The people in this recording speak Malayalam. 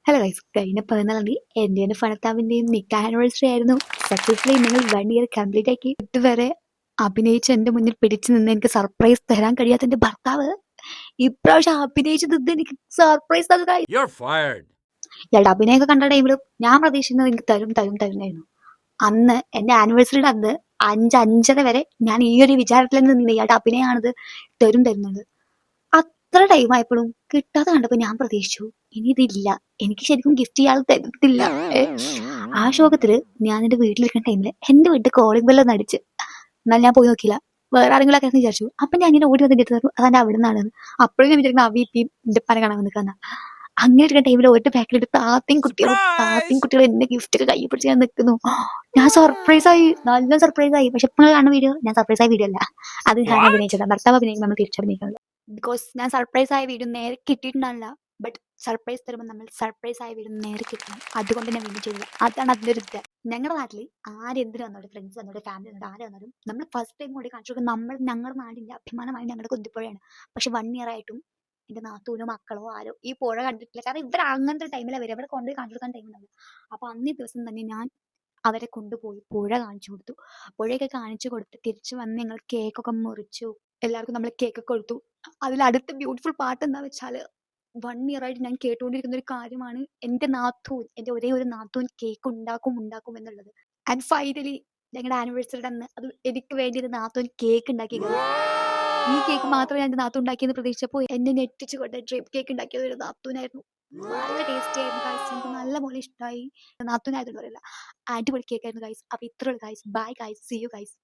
ഹലോ ഗൈസ്, കഴിഞ്ഞ 14 എന്റെയും ഫണത്താവിന്റെയും നിക്കാഹ് ആനിവേഴ്സറി ആയിരുന്നു. സക്സസ്ഫുള്ളി നിങ്ങൾ 1 ഇയർ കംപ്ലീറ്റ് ആക്കി. ഇതുവരെ അഭിനയിച്ച് എന്റെ മുന്നിൽ പിടിച്ചു നിന്ന് എനിക്ക് സർപ്രൈസ് തരാൻ കഴിയാത്ത എന്റെ ഭർത്താവ് ഇപ്രാവശ്യം അഭിനയിച്ചു നിന്ന് എനിക്ക് സർപ്രൈസ് തന്നതായി. ഇയാളുടെ അഭിനയമൊക്കെ കണ്ട ടൈമിലും ഞാൻ പ്രതീക്ഷിക്കുന്നത് എനിക്ക് തരുന്നായിരുന്നു. അന്ന് എന്റെ ആനിവേഴ്സറിയുടെ അന്ന് 5-5:30 വരെ ഞാൻ ഈ ഒരു വിചാരത്തിൽ നിന്ന് ഇയാളുടെ അഭിനയമാണിത് തരുന്നത്. അത്ര ടൈം ആയപ്പോഴും കിട്ടാതെ കണ്ടപ്പോ ഞാൻ പ്രതീക്ഷിച്ചു ഇനി ഇതില്ല, എനിക്ക് ശരിക്കും ഗിഫ്റ്റ് ഇയാൾ തരത്തില്ല. ആ ശോകത്തില് ഞാൻ എന്റെ വീട്ടിലിരിക്കുന്ന ടൈമില് എന്റെ വീട്ടിൽ കോളിംഗ് ബെല്ലൊന്ന് അടിച്ച്. എന്നാൽ ഞാൻ പോയി നോക്കിയില്ല, വേറെ ആരെങ്കിലും ഒക്കെ വിചാരിച്ചു. അപ്പൊ ഞാൻ ഇങ്ങനെ ഓടി വന്നിട്ട് എടുത്തു, അതെന്റെ അവിടെ നിന്നാണ്. അപ്പോഴും ഞാൻ വിചാരിക്കുന്ന അവിപ്പിയും എന്റെ പന കാണാൻ നിൽക്കുന്ന. അങ്ങനെ ഇരിക്കുന്ന ടൈമിൽ ഒറ്റ പാക്കിലിട്ട് താത്തയും കുട്ടികളും എന്റെ ഗിഫ്റ്റ് ഒക്കെ കൈ പിടിച്ച് ഞാൻ നിൽക്കുന്നു. ഞാൻ സർപ്രൈസ് ആയി, നല്ല സർപ്രൈസ് ആയി. പക്ഷെ ഇപ്പോൾ കാണുന്ന വീഡിയോ ഞാൻ സർപ്രൈസ് ആയ വീഡിയോ അല്ല, അത് ഞാൻ അഭിനയിച്ചത്. ഭർത്താവ് അഭിനയിക്കുമ്പോൾ നമ്മൾ തിരിച്ചഭിനയിക്കുന്നത്. ബിക്കോസ് ഞാൻ സർപ്രൈസ് ആയ വീഡിയോ നേരെ കിട്ടിയിട്ടുണ്ടല്ല, ബട്ട് സർപ്രൈസ് തരുമ്പോൾ നമ്മൾ സർപ്രൈസ് ആയ വീഡിയോ നേരെ കിട്ടണം. അതുകൊണ്ട് ഞാൻ വീണ്ടും ചെയ്യില്ല. അതാണ് അതിൻ്റെ ഒരു ഇത്. ഞങ്ങളുടെ നാട്ടിൽ ആരെന്തിനു വന്നോട്ടെ, ഫ്രണ്ട്സ് വന്നോട്ടെ, ഫാമിലി വന്നോട്ടെ, ആര് വന്നാലും നമ്മൾ ഫസ്റ്റ് ടൈം കൂടി കാണിച്ചു കൊടുക്കും. ഞങ്ങളുടെ നാടിന്റെ അഭിമാനമായി ഞങ്ങളുടെ കുന്തിപ്പുഴയാണ്. പക്ഷെ 1 ഇയർ ആയിട്ടും എന്റെ നാത്തൂനോ മക്കളോ ആരോ ഈ പുഴ കണ്ടിട്ടില്ല. കാരണം ഇവർ അങ്ങനത്തെ ടൈമിലാണ് വരും, അവിടെ കൊണ്ടുപോയി കാണിച്ചു കൊടുക്കാൻ ടൈം ഉണ്ടാവില്ല. അപ്പൊ അന്നേ ദിവസം തന്നെ ഞാൻ അവരെ കൊണ്ടുപോയി പുഴ കാണിച്ചു കൊടുത്തു. പുഴയൊക്കെ കാണിച്ചു കൊടുത്ത് തിരിച്ചു വന്ന് ഞങ്ങൾ കേക്കൊക്കെ മുറിച്ചു. എല്ലാവർക്കും നമ്മൾ കേക്കൊക്കെ കൊടുത്തു. അതിൽ അടുത്ത ബ്യൂട്ടിഫുൾ പാട്ട് എന്താ വെച്ചാല്, 1 ഇയർ ആയിട്ട് ഞാൻ കേട്ടുകൊണ്ടിരിക്കുന്ന ഒരു കാര്യമാണ് എന്റെ ഒരേ ഒരു നാത്തൂൻ കേക്ക് ഉണ്ടാക്കും എന്നുള്ളത്. ആൻഡ് ഫൈനലി ഞങ്ങളുടെ ആനിവേഴ്സറിയുടെ അന്ന് അത് എനിക്ക് വേണ്ടി ഒരു നാത്തൂൻ കേക്ക് ഉണ്ടാക്കി. ഈ കേക്ക് മാത്രമേ ഞാൻ നാത്തൂൻ ഉണ്ടാക്കിയെന്ന് പ്രതീക്ഷിച്ചപ്പോൾ എന്നെ ഞെട്ടിച്ചു കൊണ്ട് ഡ്രീം കേക്ക് ഉണ്ടാക്കിയത് ഒരു നാത്തൂനായിരുന്നു. നല്ല ടേസ്റ്റി ആയിരുന്നു ഗൈസ്, എനിക്ക് നല്ല പോലെ ഇഷ്ടമായി. നാത്തൂനായതെന്ന് പറയില്ല, അടിപൊളി കേക്ക് ആയിരുന്നു ഗൈസ്. അപ്പൊ ഇത്രയുള്ളൂ guys. Bye guys, see you guys.